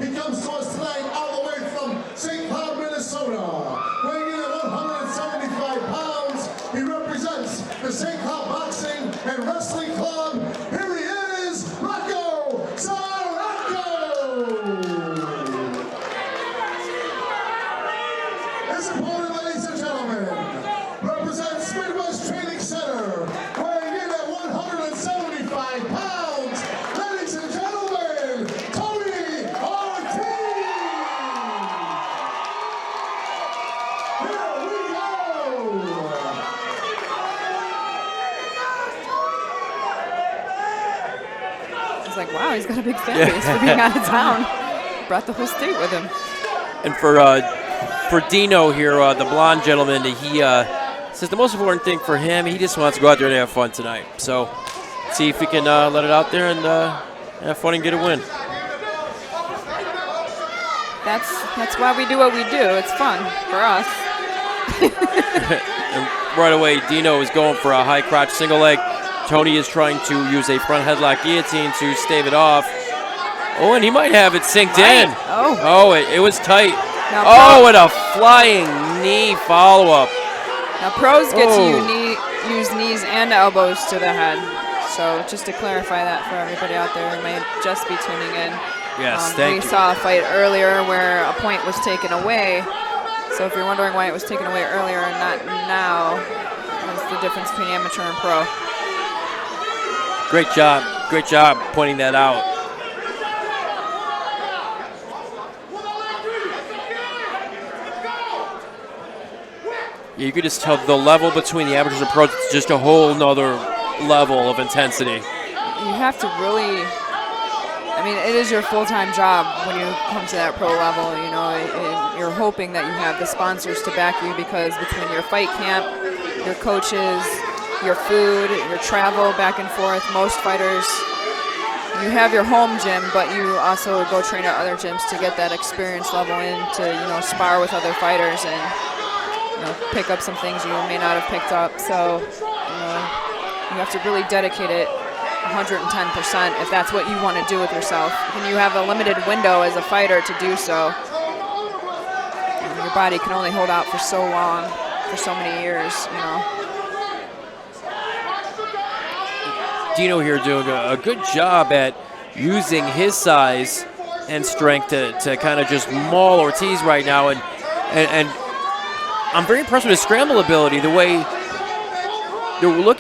He comes to us tonight all the way from St. Cloud, Minnesota. Weighing in at 175 pounds, he represents the St. Cloud Boxing and Wrestling Club. Here he is, Rocco Saracco! His opponent, ladies and gentlemen, represents Midwest Training Center, weighing in at 175 pounds. Ladies and gentlemen, Tony Ortiz! Here we go! It's like, wow, he's got a big fan base for being out of town. Brought the whole state with him. And for Dino here, the blonde gentleman, he says the most important thing for him, he just wants to go out there and have fun tonight. So see if he can let it out there and have fun and get a win. That's why we do what we do. It's fun for us. And right away, Dino is going for a high crotch single leg. Tony is trying to use a front headlock guillotine to stave it off. Oh, and he might have it synced in. Oh, it was tight. Now, and a flying knee follow-up. Now pros get to use knees and elbows to the head. So just to clarify that for everybody out there who may just be tuning in. Yes, thank you. We saw a fight earlier where a point was taken away. So if you're wondering why it was taken away earlier and not now, that's the difference between amateur and pro. Great job pointing that out. You could just tell the level between the amateurs and pros, it's just a whole nother level of intensity. You have to really, I mean, it is your full-time job when you come to that pro level, you know, and you're hoping that you have the sponsors to back you because between your fight camp, your coaches, your food, your travel back and forth, most fighters, you have your home gym, but you also go train at other gyms to get that experience level in to, you know, spar with other fighters and, you know, pick up some things you may not have picked up. So, you know, you have to really dedicate it 110% if that's what you want to do with yourself. And you have a limited window as a fighter to do so. And your body can only hold out for so long, for so many years, you know. Dino here doing a good job at using his size and strength to kind of just maul Ortiz right now. And I'm very impressed with his scramble ability, look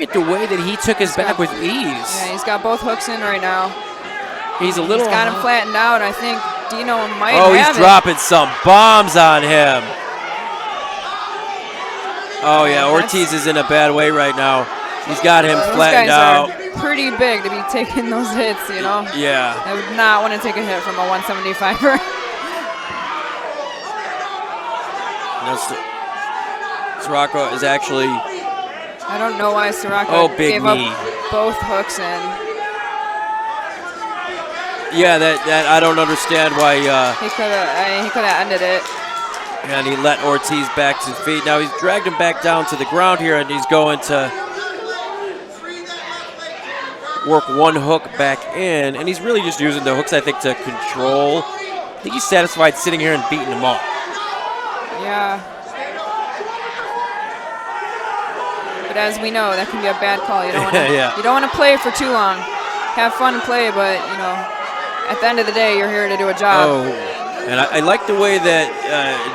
at the way that he took his back with ease. Yeah, he's got both hooks in right now. He's got him flattened out. I think Dino might have he's dropping some bombs on him. Oh, yeah, Ortiz is in a bad way right now. He's got him flattened out. Pretty big to be taking those hits, you know? Yeah. I would not want to take a hit from a 175er. Saracco is actually... I don't know why Saracco gave up both hooks in. Yeah, that I don't understand why... he could have ended it. And he let Ortiz back to his feet. Now he's dragged him back down to the ground here, and he's going to work one hook back in. And he's really just using the hooks, I think, to control. I think he's satisfied sitting here and beating him up. Yeah. But as we know, that can be a bad call. You don't want to you don't want to play for too long. Have fun and play, but you know, at the end of the day, you're here to do a job. Oh, and I like the way that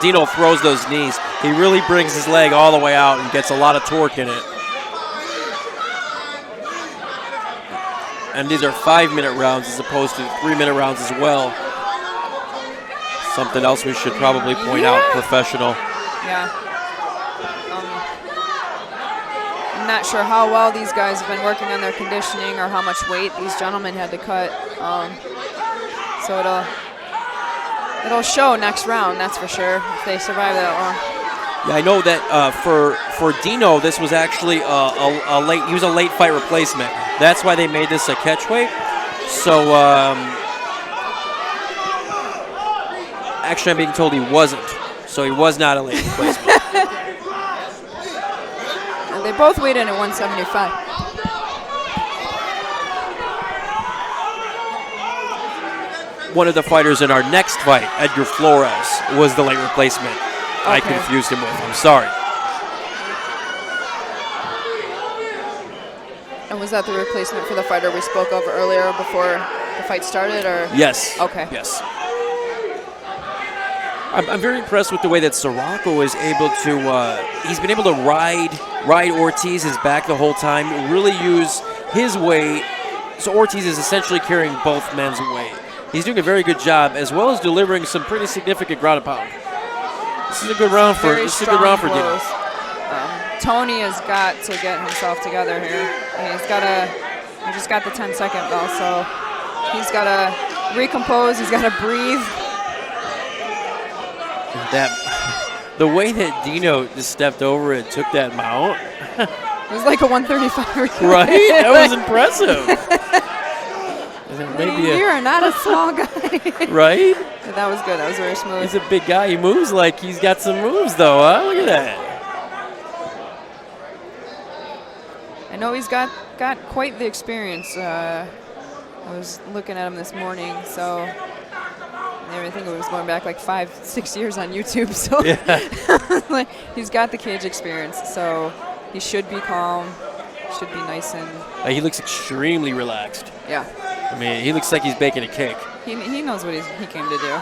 Dino throws those knees. He really brings his leg all the way out and gets a lot of torque in it. And these are 5-minute rounds as opposed to 3-minute rounds as well. Something else we should probably point out, professional. Yeah. I'm not sure how well these guys have been working on their conditioning or how much weight these gentlemen had to cut. So it'll show next round, that's for sure, if they survive that long. Yeah, I know that for Dino, this was actually a late. He was a late fight replacement. That's why they made this a catchweight. So actually, I'm being told he wasn't. So he was not a late replacement. They both weighed in at 175. one of the fighters in our next fight, Edgar Flores, was the late replacement. I confused him with. I'm sorry. And was that the replacement for the fighter we spoke of earlier before the fight started, or? Yes. Okay. Yes. I'm very impressed with the way that Saracco is able to. He's been able to ride Ortiz's back the whole time. Really use his weight. So Ortiz is essentially carrying both men's weight. He's doing a very good job, as well as delivering some pretty significant ground and pound. This is a good round for. This is a good round for Dino. Tony has got to get himself together here. He just got the 10-second bell, so he's got to recompose. He's got to breathe. The way that Dino just stepped over and took that mount. It was like a 135. Right? That was impressive. You are not a small guy. Right? That was good. That was very smooth. He's a big guy. He moves like he's got some moves, though, huh? Look at that. I know he's got quite the experience. I was looking at him this morning, so I think it was going back like 5-6 years on YouTube. So yeah. He's got the cage experience, so he should be calm, should be nice and. He looks extremely relaxed. Yeah. I mean, he looks like he's baking a cake. He knows what he came to do.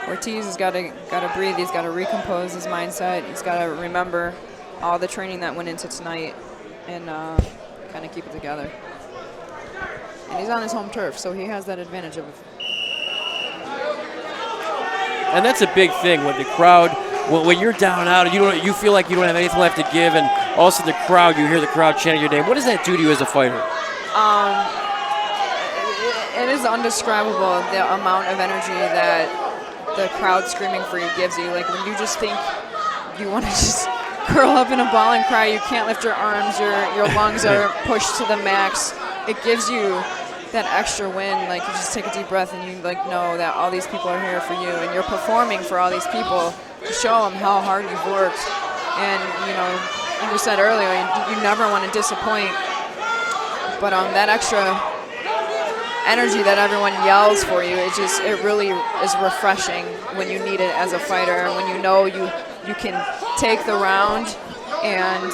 Ortiz has got to breathe. He's got to recompose his mindset. He's got to remember all the training that went into tonight and kind of keep it together. And he's on his home turf, so he has that advantage of. And that's a big thing when the crowd, when you're down out and you feel like you don't have anything left to give, and all of a sudden you hear the crowd chanting your name. What does that do to you as a fighter? It is undescribable, the amount of energy that the crowd screaming for you gives you. Like when you just think you want to just curl up in a ball and cry, you can't lift your arms, your lungs are pushed to the max. It gives you that extra win. Like you just take a deep breath and you know that all these people are here for you, and you're performing for all these people to show them how hard you've worked. And like you said earlier, you never want to disappoint. But that extra energy that everyone yells for you, it really is refreshing when you need it as a fighter, and when you can take the round and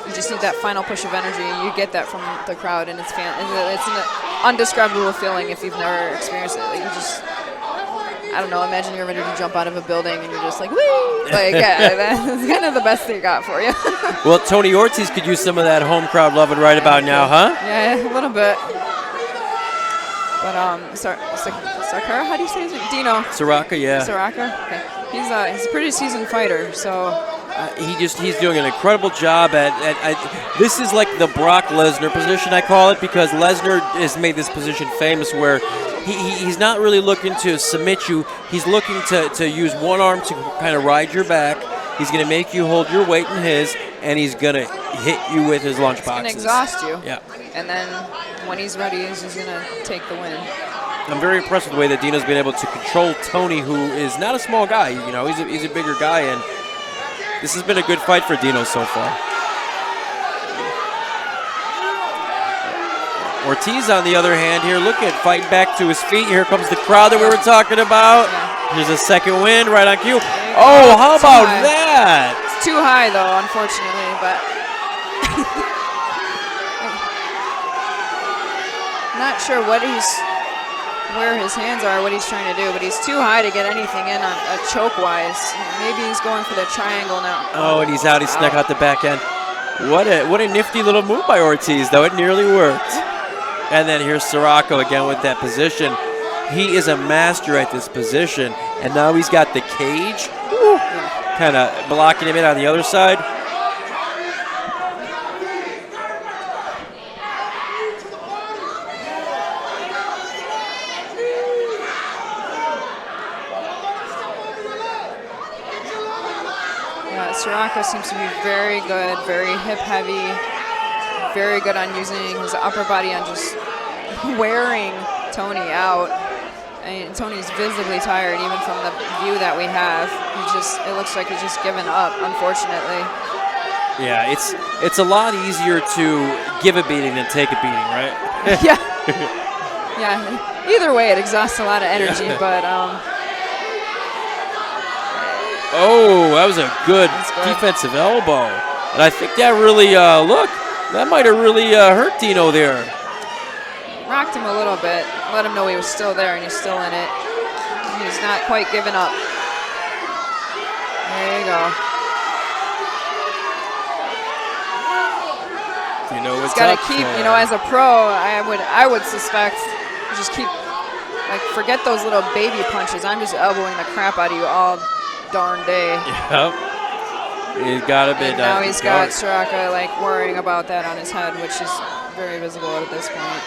you just need that final push of energy. You get that from the crowd, and it's an undescribable feeling if you've never experienced it. Like you just, I don't know, imagine you're ready to jump out of a building and you're just like, whee! Like, yeah, that's kind of the best they got for you. Well, Tony Ortiz could use some of that home crowd loving right about now, huh? Yeah, a little bit. But Saracco, how do you say his name? Dino. Saracco, yeah. Saracco. Okay. He's a pretty seasoned fighter, so. He's doing an incredible job at this is like the Brock Lesnar position, I call it, because Lesnar has made this position famous where he's not really looking to submit you. He's looking to use one arm to kind of ride your back. He's going to make you hold your weight in his, and he's going to hit you with his lunch boxes. He's going to exhaust you. Yeah. And then when he's ready, he's just going to take the win. I'm very impressed with the way that Dino's been able to control Tony, who is not a small guy. He's a bigger guy, and this has been a good fight for Dino so far. Ortiz, on the other hand, here, look at fighting back to his feet. Here comes the crowd that we were talking about. Here's a second win right on cue. Oh, how about that? It's too high, though, unfortunately, but not sure where his hands are, what he's trying to do, but he's too high to get anything in on a choke-wise. Maybe he's going for the triangle now. Oh, and he's out. He snuck out the back end. What a nifty little move by Ortiz, though. It nearly worked. And then here's Saracco again with that position. He is a master at this position, and now he's got the cage kind of blocking him in on the other side. Saracco seems to be very good, very hip-heavy, very good on using his upper body on just wearing Tony out. I mean, Tony's visibly tired, even from the view that we have. It looks like he's just given up, unfortunately. Yeah, it's a lot easier to give a beating than take a beating, right? Yeah. Yeah, either way, it exhausts a lot of energy, but oh, that was a good That's good. defensive elbow. And I think that really, look, that might have really hurt Dino there. rocked him a little bit, let him know he was still there and he's still in it. He's not quite giving up. There you go. Dino was He's got to tough. keep, you know, as a pro, I would suspect, just keep, like, forget those little baby punches. I'm just elbowing the crap out of you all darn day. Yep. He's got a bit. And now he's got Saracco, like, worrying about that on his head, which is very visible at this point.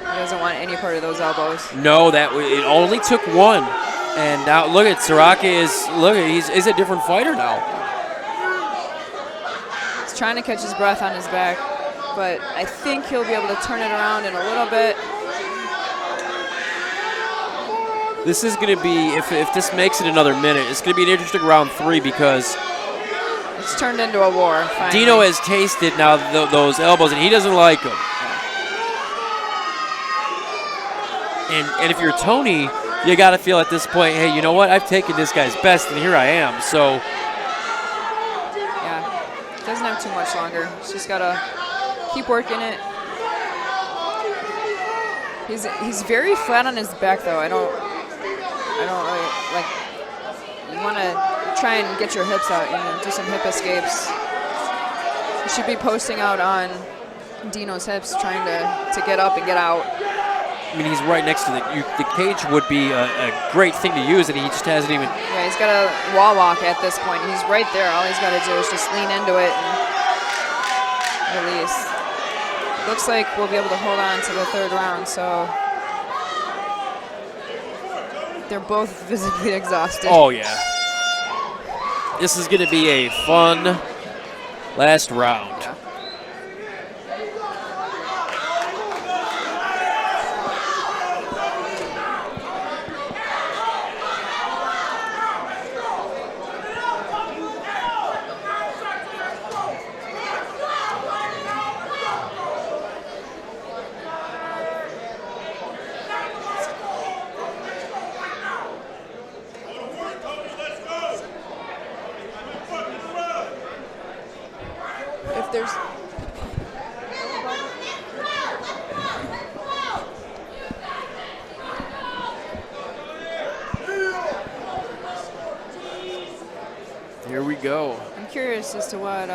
He doesn't want any part of those elbows. No, it only took one. And now look at Saracco he's a different fighter now. He's trying to catch his breath on his back, but I think he'll be able to turn it around in a little bit. This is going to be, if this makes it another minute, it's going to be an interesting round 3 because It's turned into a war, finally. Dino has tasted now those elbows, and he doesn't like them. And if you're Tony, you got to feel at this point, hey, you know what? I've taken this guy's best, and here I am. So, Yeah, doesn't have too much longer. He's just got to keep working it. He's very flat on his back, though. I don't really, like, you want to try and get your hips out, you know, do some hip escapes. You should be posting out on Dino's hips, trying to get up and get out. I mean, he's right next to the cage would be a great thing to use, and he just hasn't even. Yeah, he's got a wall walk at this point. He's right there. All he's got to do is just lean into it and release. Looks like we'll be able to hold on to the third round, so they're both visibly exhausted. Oh, yeah. This is going to be a fun last round. Yeah. If there's Here we go. I'm curious as to what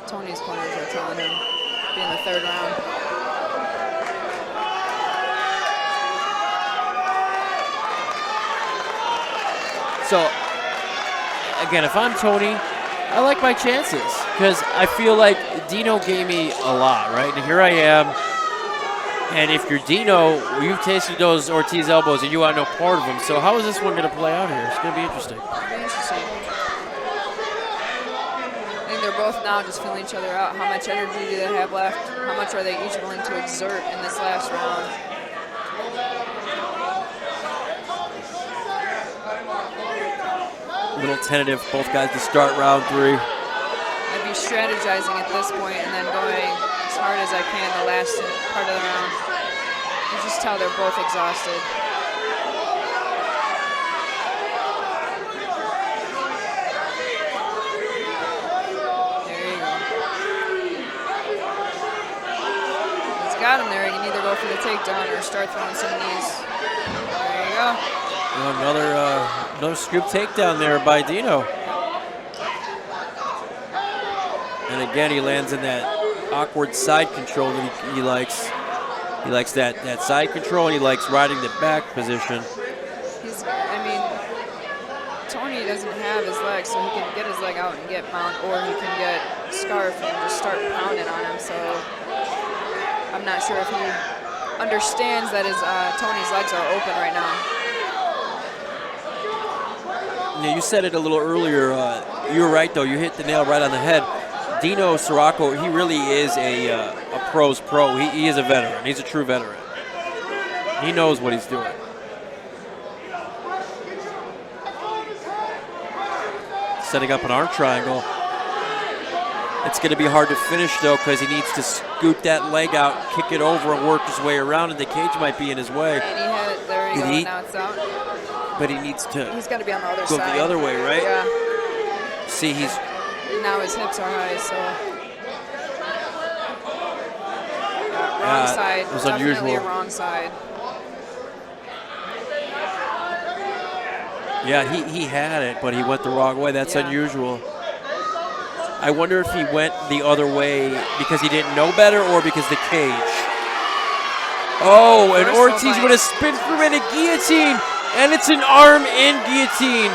Tony's corners are telling him being the third round. So, again, if I'm Tony, I like my chances because I feel like Dino gave me a lot, right? And here I am. And if you're Dino, you've tasted those Ortiz elbows and you want no part of them. So how is this one going to play out here? It's going to be interesting. Very interesting. I think they're both now just feeling each other out. How much energy do they have left? How much are they each willing to exert in this last round? A little tentative, both guys to start round 3. I'd be strategizing at this point and then going as hard as I can the last part of the round. You just tell they're both exhausted. There you go. He's got him there. He can either go for the takedown or start throwing some knees. There you go. Another scoop takedown there by Dino. And again, he lands in that awkward side control that he likes. He likes that side control, and he likes riding the back position. Tony doesn't have his leg, so he can get his leg out and get mount, or he can get scarf and just start pounding on him. So I'm not sure if he understands that Tony's legs are open right now. Yeah, you said it a little earlier. You were right, though. You hit the nail right on the head. Dino Saracco, he really is a pro's pro. He is a veteran. He's a true veteran. He knows what he's doing. Setting up an arm triangle. It's going to be hard to finish, though, because he needs to scoot that leg out, kick it over, and work his way around, and the cage might be in his way. And he had it. There you go. Now it's out. But he needs to He's got to be on the other go side. the other way, right? Yeah. See, he's... Now his hips are high, so... Wrong side. It was Definitely unusual. a wrong side. Yeah, he had it, but he went the wrong way. That's Yeah. unusual. I wonder if he went the other way because he didn't know better or because the cage. Oh, and Ortiz with a spin through and a guillotine. And it's an arm-in guillotine.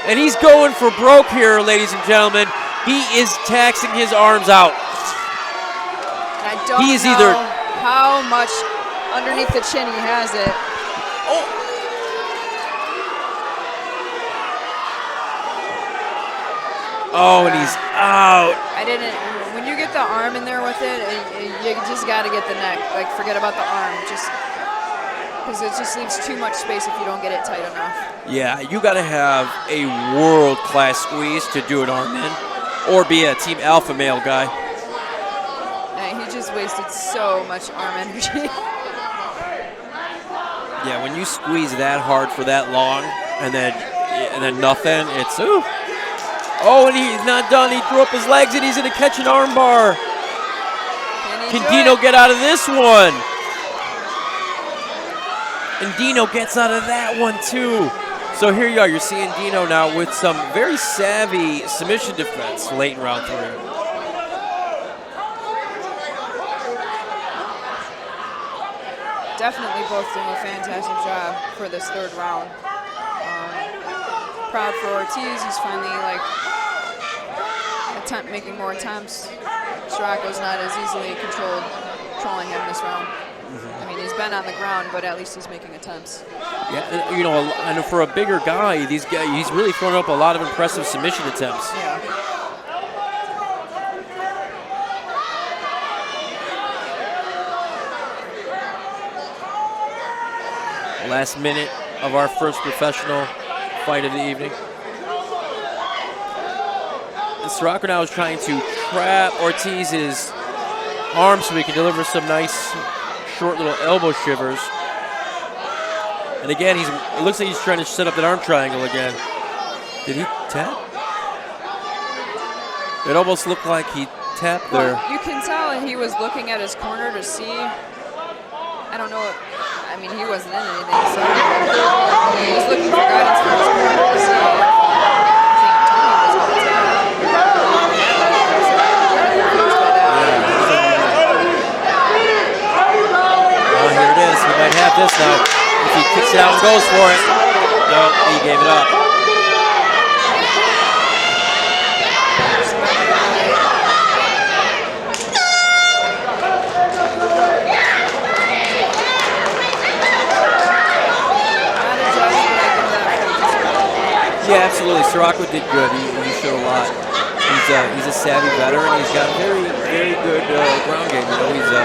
And he's going for broke here, ladies and gentlemen. He is taxing his arms out. I don't know how much underneath the chin he has it. Oh, and he's out. I didn't. When you get the arm in there with it, you just got to get the neck. Like, forget about the arm. Just because it just leaves too much space if you don't get it tight enough. Yeah, you got to have a world-class squeeze to do an arm in, or be a Team Alpha male guy. Yeah, he just wasted so much arm energy. Yeah, when you squeeze that hard for that long, and then nothing, it's ooh. Oh, and he's not done. He threw up his legs, and he's going to catch an arm bar. Can Dino get out of this one? And Dino gets out of that one, too. So here you are. You're seeing Dino now with some very savvy submission defense late in round 3. Definitely both doing a fantastic job for this 3rd round. Proud for Ortiz. He's finally making more attempts. Saracco's not as easily controlling him this round. I mean, he's been on the ground, but at least he's making attempts. Yeah, you know, and for a bigger guy, he's really thrown up a lot of impressive submission attempts. Yeah. Last minute of our first professional fight of the evening. And Saracco now is trying to trap Ortiz's arm so he can deliver some nice short little elbow shivers. And again, it looks like he's trying to set up that arm triangle again. Did he tap? It almost looked like he tapped there. Well, you can tell he was looking at his corner to see. I don't know. I mean, he wasn't in anything, so he was looking for guidance from his corner to see. Well, here it is. He might have this now. If he kicks it out and goes for it. No, he gave it up. Yeah, absolutely. Saracco did good. He showed a lot. He's a savvy veteran. He's got a very, very good ground game. You know, he's a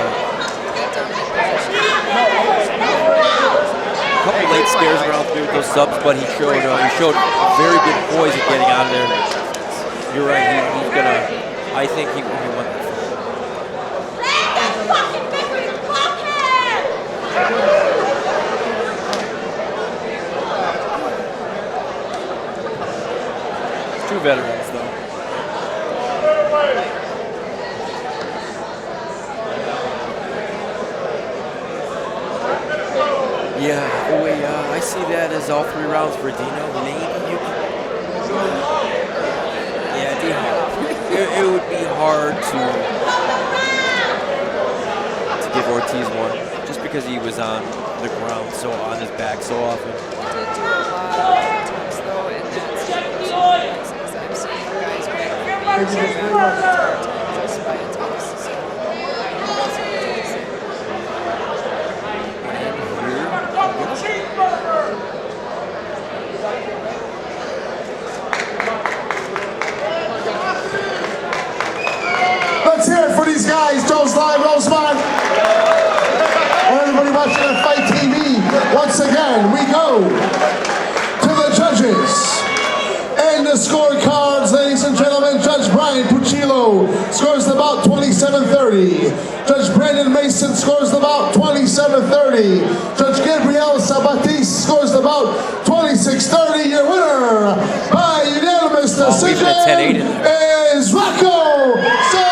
couple late scares around through those subs, but he showed very good poise at getting out of there. You're right. He's gonna. I think he won this. Two veterans, though. Yeah, the way I see that as all 3 rounds for Dino. Maybe you can. Yeah, it would be hard to give Ortiz one, just because he was on the ground, so on his back so often. He did do a lot of attempts, though, and that's I've seen guys make just by attempts. Let's hear it for these guys. Joe's Live, Rosemont. And everybody watching on Fight TV. Once again, we go to the judges. And the scorecards, ladies and gentlemen, Judge Brian 27-30. Judge Brandon Mason scores the bout 27-30. Judge Gabriel Sabatis scores the bout 26-30. Your winner by unanimous decision leaving it 10-8 in there. is Rocco.